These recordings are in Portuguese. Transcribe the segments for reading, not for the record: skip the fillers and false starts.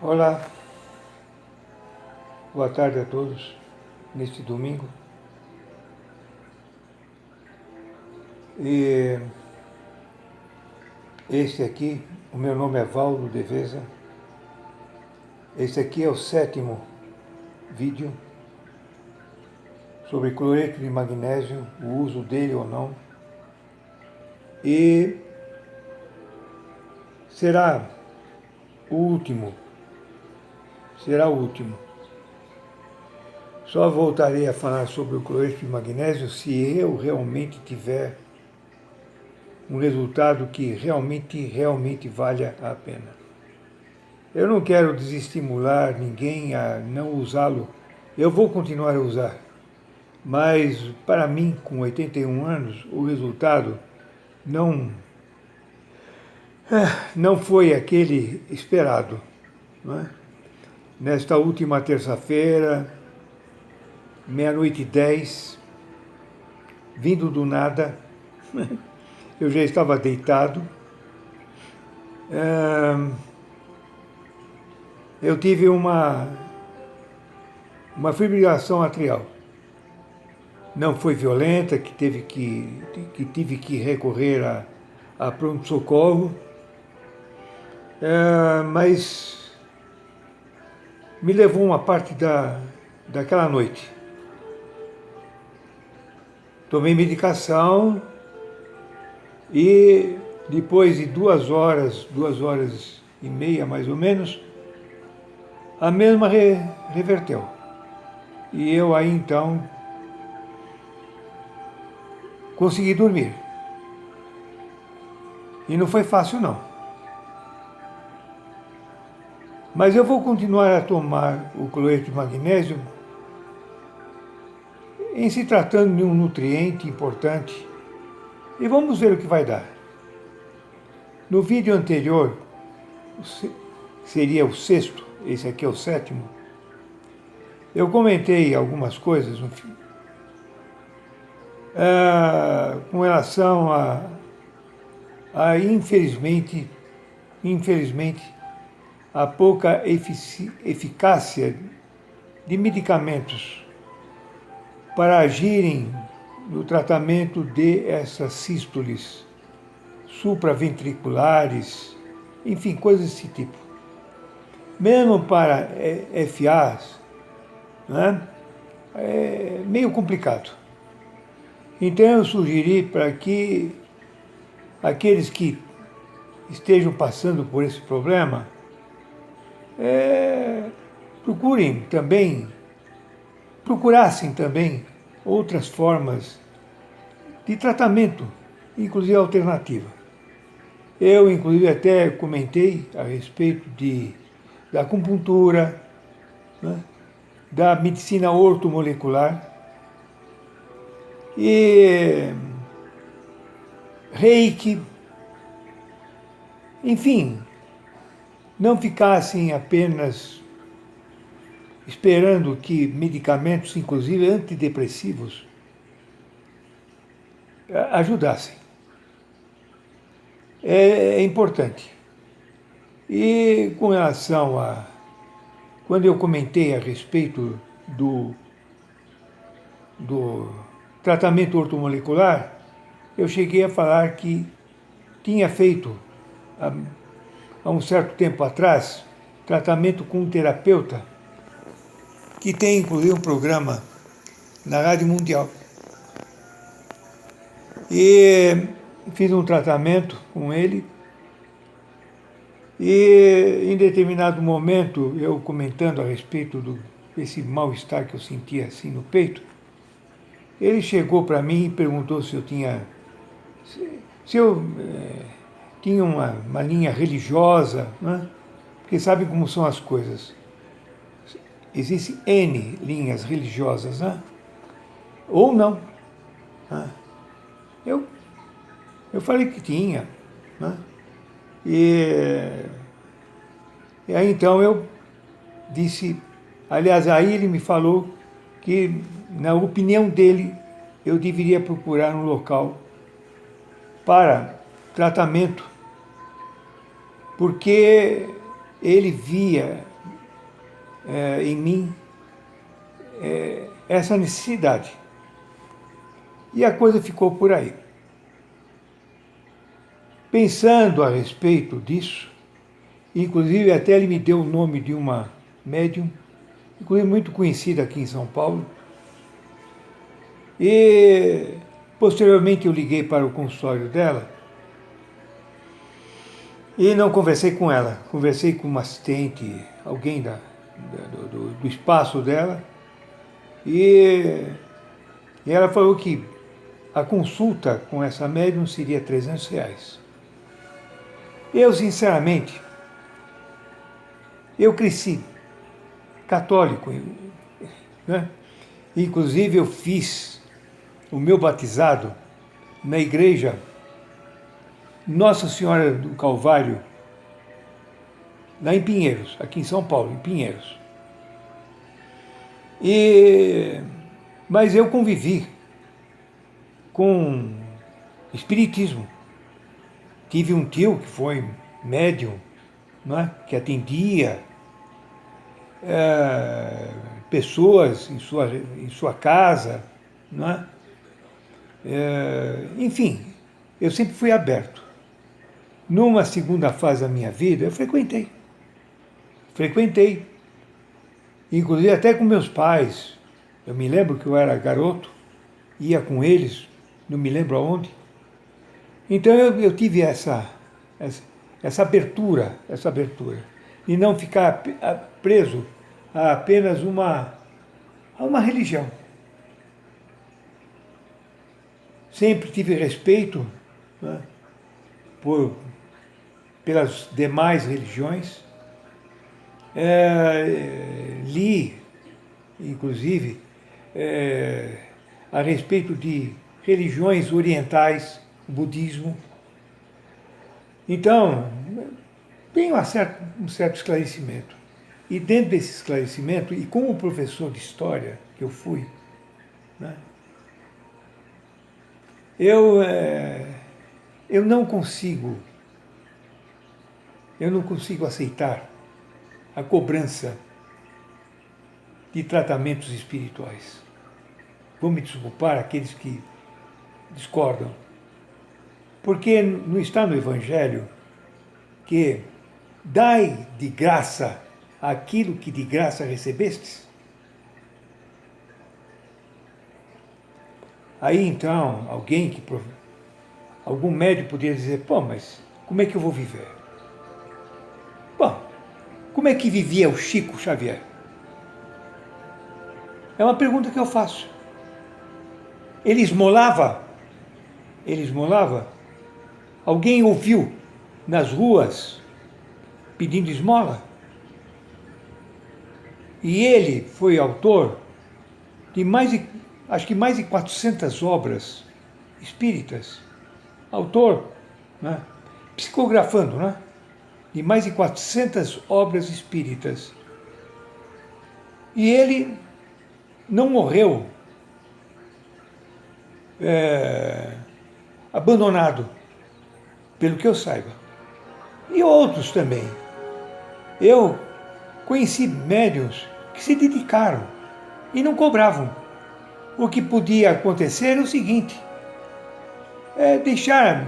Olá, boa tarde a todos neste domingo. E este aqui, o meu nome é Valdo Deveza. Este aqui é o 7º vídeo sobre cloreto de magnésio, o uso dele ou não. E será o último. Só voltarei a falar sobre o cloreto de magnésio se eu realmente tiver um resultado que realmente valha a pena. Eu não quero desestimular ninguém a não usá-lo. Eu vou continuar a usar. Mas, para mim, com 81 anos, o resultado não foi aquele esperado. Não é? Nesta última terça-feira, 00h10, vindo do nada, eu já estava deitado. Eu tive uma fibrilação atrial. Não foi violenta, que tive que recorrer a pronto-socorro, mas me levou uma parte daquela noite. Tomei medicação e depois de 2 horas e meia mais ou menos, a mesma reverteu. E eu aí então consegui dormir. E não foi fácil não. Mas eu vou continuar a tomar o cloreto de magnésio em se tratando de um nutriente importante. E vamos ver o que vai dar. No vídeo anterior, seria o 6º, esse aqui é o 7º, eu comentei algumas coisas com relação a infelizmente, a pouca eficácia de medicamentos para agirem no tratamento de essas sístoles supraventriculares, enfim, coisas desse tipo. Mesmo para FAs, né, é meio complicado. Então eu sugeri para que aqueles que estejam passando por esse problema procurassem também outras formas de tratamento, inclusive alternativa. Eu, inclusive, até comentei a respeito da acupuntura, né, da medicina ortomolecular e reiki, enfim, não ficassem apenas esperando que medicamentos, inclusive antidepressivos, ajudassem. É importante. E com relação quando eu comentei a respeito do tratamento ortomolecular, eu cheguei a falar que tinha feito, há um certo tempo atrás, tratamento com um terapeuta, que tem inclusive um programa na Rádio Mundial. E fiz um tratamento com ele, e em determinado momento, eu comentando a respeito desse mal-estar que eu sentia assim no peito, ele chegou para mim e perguntou se eu tinha uma linha religiosa, né? Porque sabem como são as coisas. Existem N linhas religiosas, né? Ou não. Né? Eu falei que tinha. Né? E aí então eu disse, aliás, aí ele me falou que, na opinião dele, eu deveria procurar um local para tratamento, porque ele via em mim essa necessidade. E a coisa ficou por aí. Pensando a respeito disso, inclusive até ele me deu o nome de uma médium, inclusive muito conhecida aqui em São Paulo, e posteriormente eu liguei para o consultório dela e não conversei com ela, conversei com uma assistente, alguém do espaço dela, e ela falou que a consulta com essa médium seria R$ 300. Eu, sinceramente, eu cresci católico, né? Inclusive eu fiz o meu batizado na igreja Nossa Senhora do Calvário, lá em Pinheiros, aqui em São Paulo, em Pinheiros. Mas eu convivi com espiritismo. Tive um tio que foi médium, né, que atendia pessoas em sua casa, né? Enfim, eu sempre fui aberto. Numa segunda fase da minha vida, eu frequentei, inclusive até com meus pais. Eu me lembro que eu era garoto, ia com eles, não me lembro aonde. Então eu tive essa abertura, e não ficar preso a apenas a uma religião. Sempre tive respeito, né, pelas demais religiões. Li, inclusive, a respeito de religiões orientais, budismo. Então, tenho um certo esclarecimento. E dentro desse esclarecimento, e como professor de história que eu fui, né, eu não consigo aceitar a cobrança de tratamentos espirituais. Vou me desculpar aqueles que discordam, porque não está no Evangelho que dai de graça aquilo que de graça recebestes? Aí então, algum médico poderia dizer, pô, mas como é que eu vou viver? Bom, como é que vivia o Chico Xavier? É uma pergunta que eu faço. Ele esmolava? Ele esmolava? Alguém ouviu nas ruas pedindo esmola? E ele foi autor de acho que mais de 400 obras espíritas. Autor, né, psicografando, né, de mais de 400 obras espíritas. E ele não morreu abandonado, pelo que eu saiba. E outros também. Eu conheci médiuns que se dedicaram e não cobravam. O que podia acontecer era o seguinte, deixar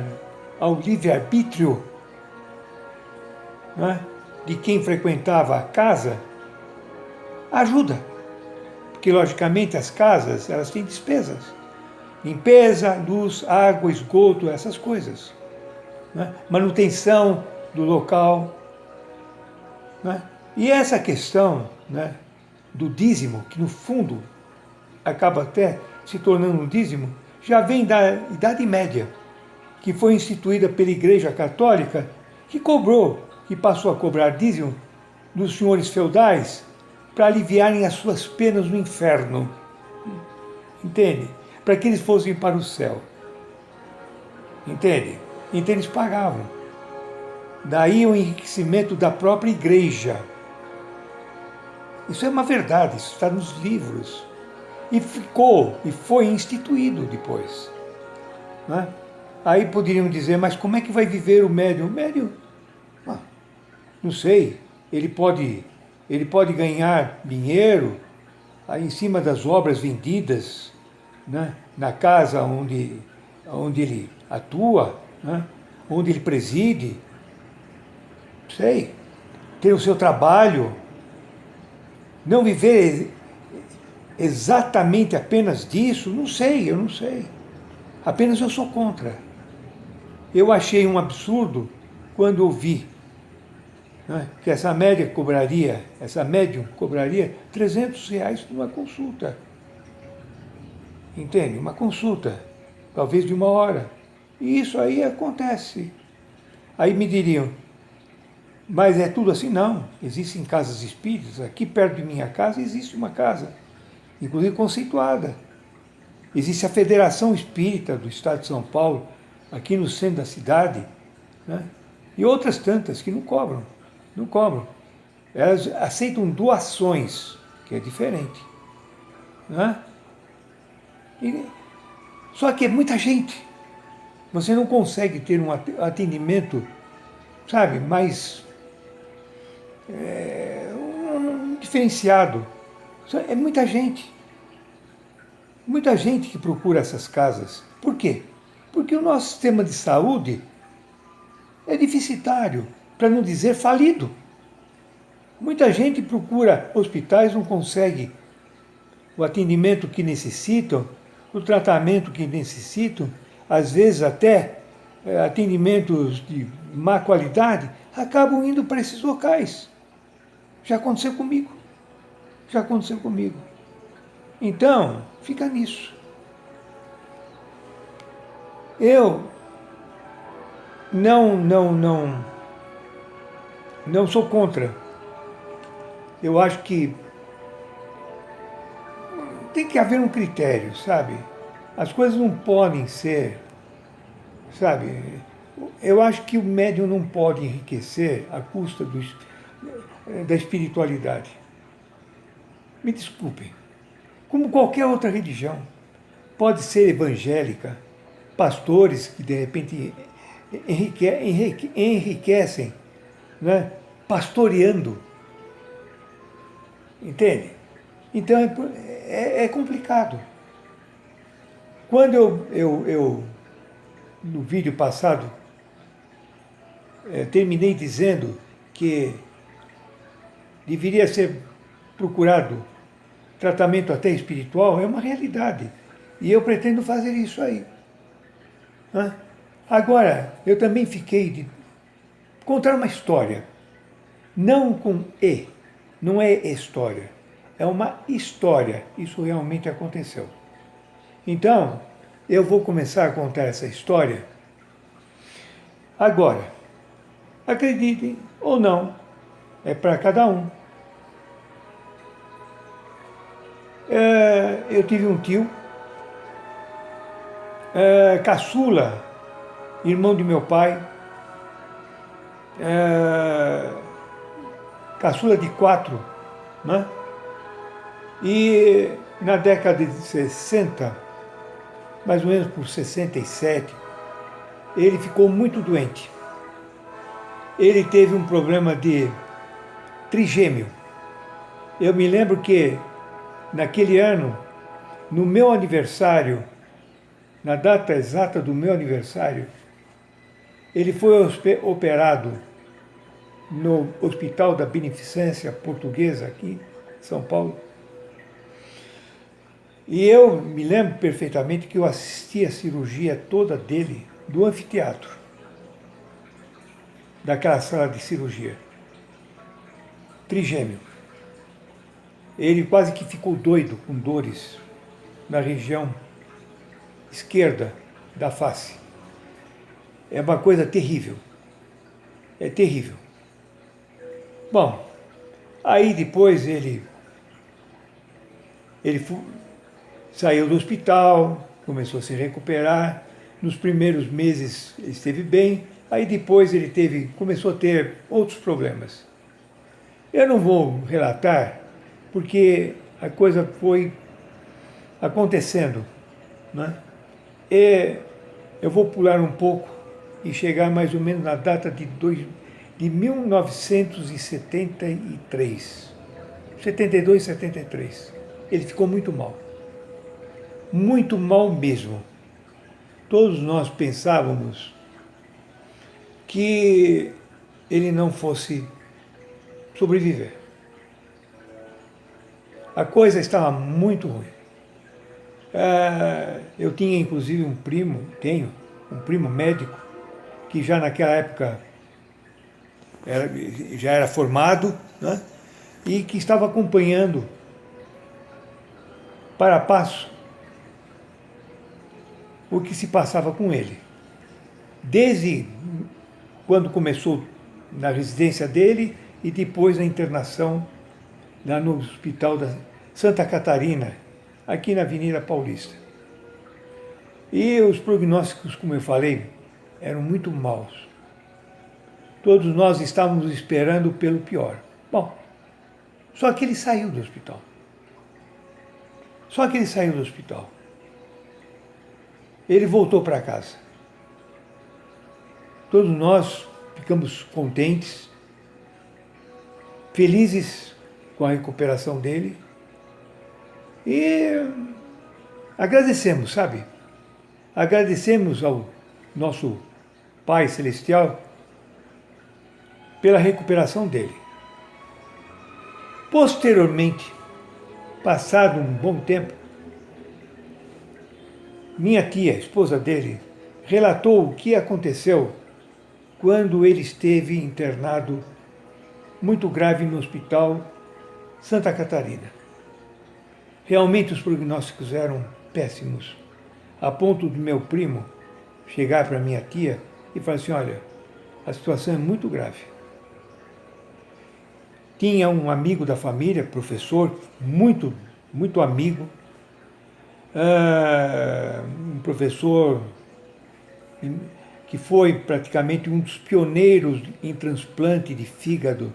ao livre-arbítrio, né, de quem frequentava a casa ajuda. Porque, logicamente, as casas elas têm despesas. Limpeza, luz, água, esgoto, essas coisas. Né? Manutenção do local. Né? E essa questão, né, do dízimo, que no fundo acaba até se tornando um dízimo, já vem da Idade Média, que foi instituída pela Igreja Católica, que passou a cobrar dízimo dos senhores feudais para aliviarem as suas penas no inferno. Entende? Para que eles fossem para o céu. Entende? Então eles pagavam. Daí o enriquecimento da própria igreja. Isso é uma verdade, isso está nos livros. E foi instituído depois. Né? Aí poderiam dizer, mas como é que vai viver o médium? O médium, não sei, ele pode, ele pode ganhar dinheiro aí em cima das obras vendidas, né, na casa onde ele atua, né, onde ele preside, sei, ter o seu trabalho, não viver exatamente apenas disso, não sei, eu não sei. Apenas eu sou contra. Eu achei um absurdo quando ouvi, né, que essa médium cobraria R$ 300 por uma consulta. Entende? Uma consulta, talvez de 1 hora. E isso aí acontece. Aí me diriam, mas é tudo assim? Não. Existem casas espíritas. Aqui perto de minha casa existe uma casa, inclusive conceituada. Existe a Federação Espírita do Estado de São Paulo, aqui no centro da cidade, né? E outras tantas que não cobram. Não cobram. Elas aceitam doações, que é diferente. Né? Só que é muita gente. Você não consegue ter um atendimento, sabe, mais diferenciado. É muita gente. Muita gente que procura essas casas. Por quê? Porque o nosso sistema de saúde é deficitário, para não dizer falido. Muita gente procura hospitais, não consegue o atendimento que necessitam, o tratamento que necessitam, às vezes até atendimentos de má qualidade, acabam indo para esses locais. Já aconteceu comigo. Já aconteceu comigo. Então, fica nisso. Eu não sou contra. Eu acho que tem que haver um critério, sabe? As coisas não podem ser, sabe? Eu acho que o médium não pode enriquecer à custa da espiritualidade. Me desculpem. Como qualquer outra religião, pode ser evangélica, pastores que de repente enriquecem, né? Pastoreando. Entende? Então é complicado. Quando eu no vídeo passado, terminei dizendo que deveria ser procurado tratamento até espiritual, é uma realidade. E eu pretendo fazer isso aí. Né? Agora, eu também fiquei de contar uma história. Não com E, não é história. É uma história. Isso realmente aconteceu. Então, eu vou começar a contar essa história. Agora, acreditem ou não, é para cada um. Eu tive um tio, caçula, irmão de meu pai, caçula de 4, né? E na década de 60, mais ou menos por 67, ele ficou muito doente. Ele teve um problema de trigêmeo. Eu me lembro que, naquele ano, no meu aniversário, na data exata do meu aniversário, ele foi operado no Hospital da Beneficência Portuguesa, aqui em São Paulo. E eu me lembro perfeitamente que eu assisti a cirurgia toda dele do anfiteatro, daquela sala de cirurgia. Trigêmeo. Ele quase que ficou doido com dores na região esquerda da face. É uma coisa terrível. É terrível. Bom, aí depois ele saiu do hospital, começou a se recuperar. Nos primeiros meses ele esteve bem, aí depois ele começou a ter outros problemas. Eu não vou relatar, porque a coisa foi acontecendo, né? E eu vou pular um pouco e chegar mais ou menos na data de de 1973, 72, 73. Ele ficou muito mal mesmo. Todos nós pensávamos que ele não fosse sobreviver. A coisa estava muito ruim. Eu tinha inclusive tenho um primo médico, que já naquela época já era formado, né? E que estava acompanhando para a passo o que se passava com ele. Desde quando começou na residência dele e depois na internação lá no Hospital da Santa Catarina, aqui na Avenida Paulista. E os prognósticos, como eu falei, eram muito maus. Todos nós estávamos esperando pelo pior. Bom, só que ele saiu do hospital. Ele voltou para casa. Todos nós ficamos contentes, felizes com a recuperação dele e agradecemos, sabe? Agradecemos ao nosso Pai Celestial pela recuperação dele. Posteriormente, passado um bom tempo, minha tia, esposa dele, relatou o que aconteceu quando ele esteve internado muito grave no Hospital Santa Catarina. Realmente os prognósticos eram péssimos, a ponto de meu primo chegar para minha tia e falar assim: olha, a situação é muito grave. Tinha um amigo da família, professor, muito amigo, um professor que foi praticamente um dos pioneiros em transplante de fígado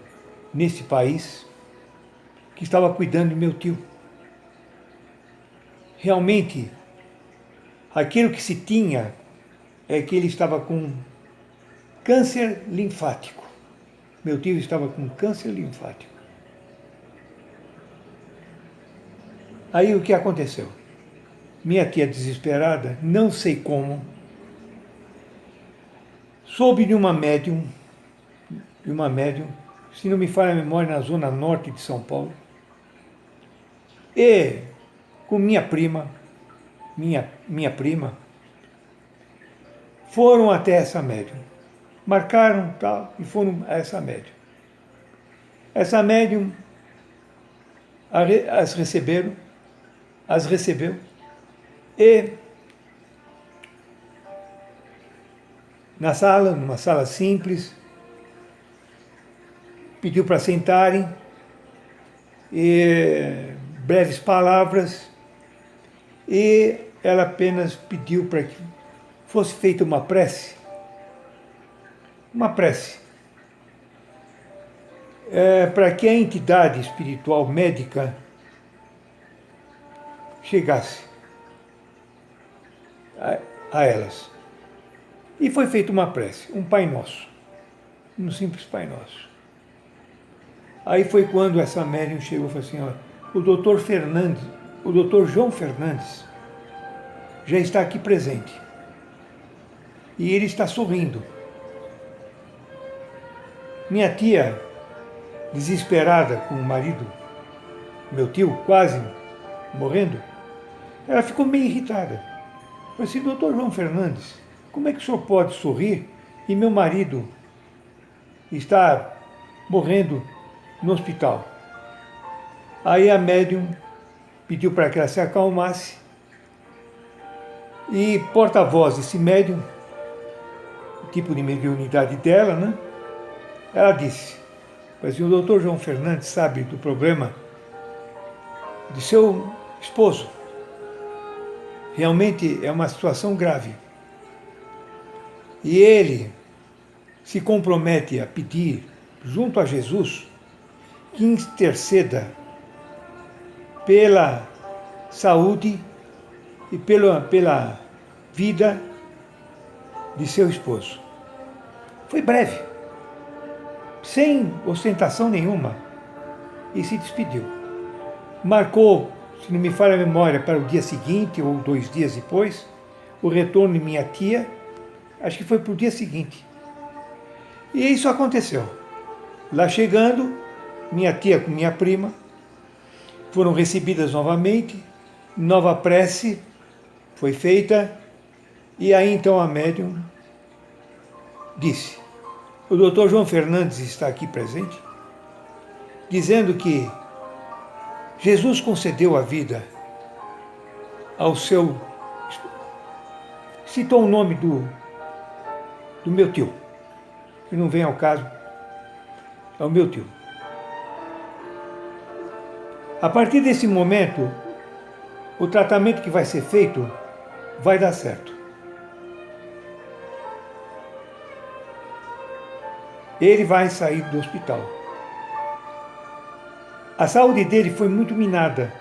nesse país, que estava cuidando de meu tio. Realmente, aquilo que se tinha é que ele estava com câncer linfático. Meu tio estava com câncer linfático. Aí o que aconteceu? Minha tia, desesperada, não sei como, soube de uma médium, se não me falha a memória, na zona norte de São Paulo, e com minha prima, foram até essa médium. Marcaram tal e foram a essa médium. Essa médium as recebeu e numa sala simples, pediu para sentarem, e breves palavras, e ela apenas pediu para que fosse feita uma prece, para que a entidade espiritual médica chegasse a elas. E foi feita uma prece, um Pai Nosso, um simples Pai Nosso. Aí foi quando essa médium chegou e falou assim: ó, o doutor João Fernandes, já está aqui presente. E ele está sorrindo. Minha tia, desesperada com o marido, meu tio, quase morrendo, ela ficou meio irritada. Falei assim: doutor João Fernandes, como é que o senhor pode sorrir e meu marido está morrendo no hospital? Aí a médium pediu para que ela se acalmasse e porta-voz desse médium, o tipo de mediunidade dela, né? Ela disse: mas o doutor João Fernandes sabe do problema de seu esposo. Realmente é uma situação grave. E ele se compromete a pedir, junto a Jesus, que interceda pela saúde e pela vida de seu esposo. Foi breve. sem ostentação nenhuma, e se despediu. Marcou, se não me falha a memória, para o dia seguinte ou 2 dias depois, o retorno de minha tia, acho que foi para o dia seguinte. E isso aconteceu. Lá chegando, minha tia com minha prima foram recebidas novamente, nova prece foi feita, e aí então a médium disse: o doutor João Fernandes está aqui presente, dizendo que Jesus concedeu a vida ao seu... Citou o nome do meu tio, que não vem ao caso, é o meu tio. A partir desse momento, o tratamento que vai ser feito vai dar certo. Ele vai sair do hospital. A saúde dele foi muito minada,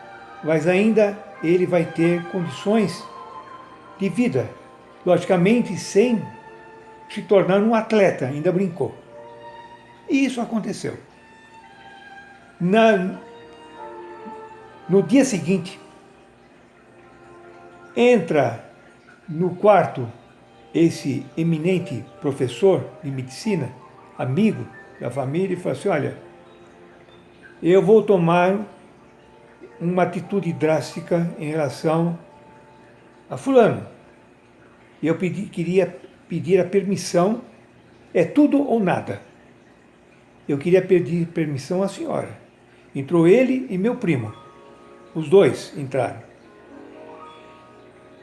mas ainda ele vai ter condições de vida, logicamente sem se tornar um atleta, ainda brincou. E isso aconteceu. No dia seguinte, entra no quarto esse eminente professor de medicina, amigo da família, e fala assim: olha, eu vou tomar uma atitude drástica em relação a fulano. Eu queria pedir a permissão, é tudo ou nada. Eu queria pedir permissão à senhora. Entrou ele e meu primo, os dois entraram.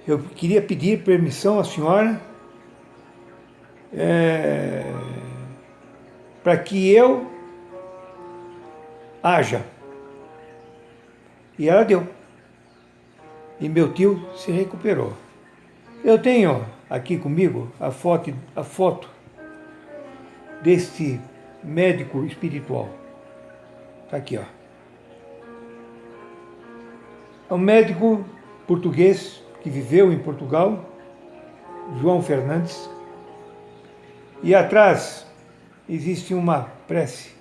Eu queria pedir permissão à senhora para que eu haja. E ela deu. E meu tio se recuperou. Eu tenho aqui comigo a foto deste médico espiritual. Está aqui, ó. É um médico português que viveu em Portugal, João Fernandes. E atrás existe uma prece,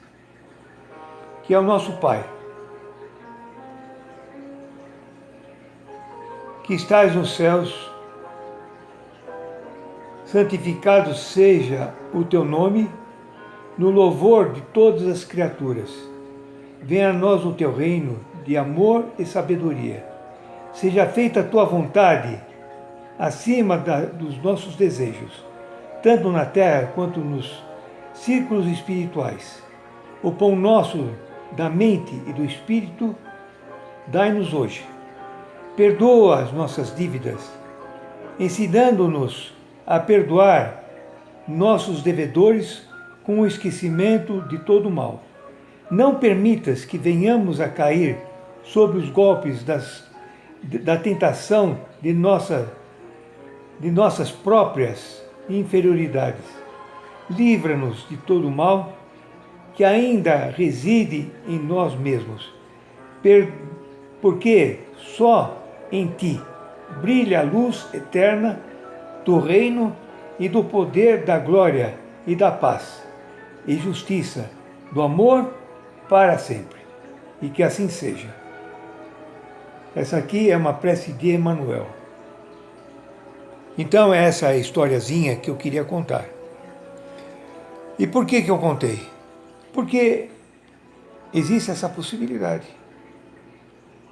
que é o nosso Pai, que estás nos céus, santificado seja o teu nome, no louvor de todas as criaturas. Venha a nós o teu reino de amor e sabedoria. Seja feita a tua vontade acima dos nossos desejos, tanto na terra quanto nos círculos espirituais. O pão nosso da mente e do espírito dai-nos hoje. Perdoa as nossas dívidas, ensinando-nos a perdoar nossos devedores com o esquecimento de todo o mal. Não permitas que venhamos a cair sob os golpes da tentação de nossas próprias inferioridades. Livra-nos de todo o mal que ainda reside em nós mesmos, porque só em ti brilha a luz eterna do reino e do poder da glória e da paz e justiça, do amor para sempre. E que assim seja. Essa aqui é uma prece de Emmanuel. Então essa é a historiazinha que eu queria contar. E por que eu contei? Porque existe essa possibilidade.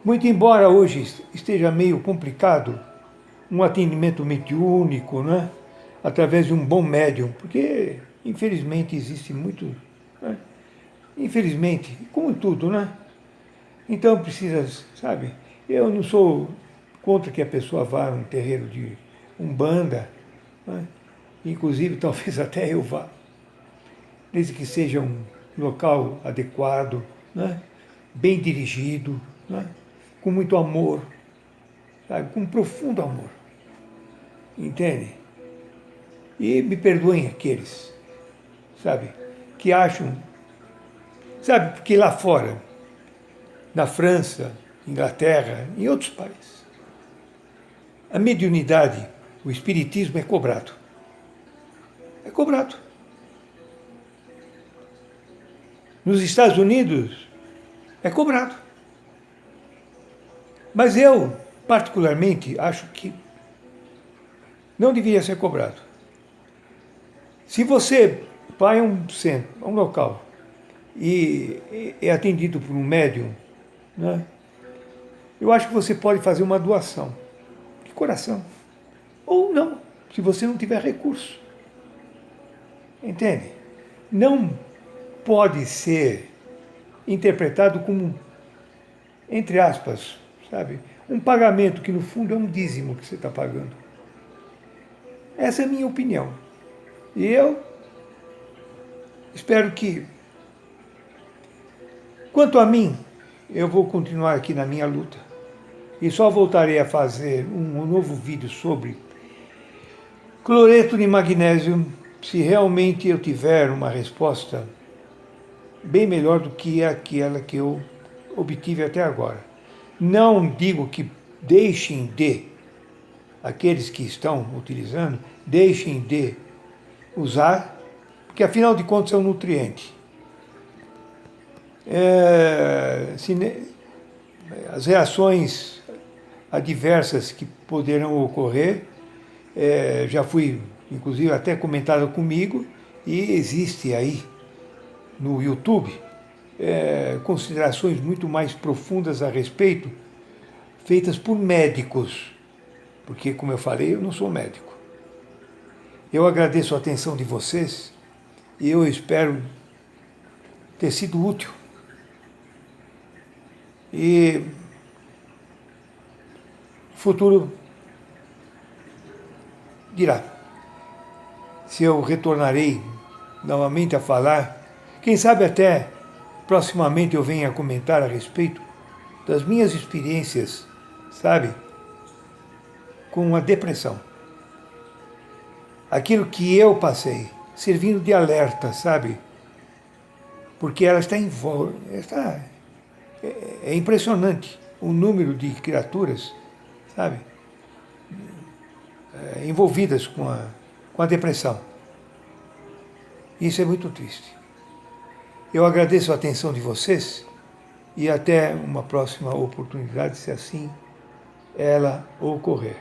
Muito embora hoje esteja meio complicado um atendimento mediúnico, né? Através de um bom médium, porque infelizmente existe muito, né? Infelizmente, como tudo, né? Então precisa, sabe, eu não sou contra que a pessoa vá a um terreiro de Umbanda, né? Inclusive talvez até eu vá, desde que seja um local adequado, né? Bem dirigido, né? Com muito amor, sabe? Com profundo amor, entende? E me perdoem aqueles, sabe, que acham, sabe, porque lá fora, na França, Inglaterra, em outros países, a mediunidade, o espiritismo é cobrado. É cobrado. Nos Estados Unidos é cobrado. Mas eu, particularmente, acho que não deveria ser cobrado. Se você vai a um centro, a um local, e é atendido por um médium, né, eu acho que você pode fazer uma doação de coração. Ou não, se você não tiver recurso. Entende? Não pode ser interpretado como, entre aspas, sabe, um pagamento que no fundo é um dízimo que você está pagando. Essa é a minha opinião. E eu espero que, quanto a mim, eu vou continuar aqui na minha luta. E só voltarei a fazer um novo vídeo sobre cloreto de magnésio se realmente eu tiver uma resposta bem melhor do que aquela que eu obtive até agora. Não digo que deixem de, aqueles que estão utilizando, deixem de usar, porque afinal de contas é um nutriente. As reações adversas que poderão ocorrer, já fui, inclusive, até comentado comigo, e existe aí no YouTube considerações muito mais profundas a respeito, feitas por médicos, porque, como eu falei, eu não sou médico. Eu agradeço a atenção de vocês e eu espero ter sido útil. E o futuro dirá se eu retornarei novamente a falar. Quem sabe até proximamente eu venha a comentar a respeito das minhas experiências, sabe, com a depressão. Aquilo que eu passei, servindo de alerta, sabe? Porque ela está em volta. É impressionante o número de criaturas, sabe, envolvidas com a depressão. Isso é muito triste. Eu agradeço a atenção de vocês e até uma próxima oportunidade, se assim ela ocorrer.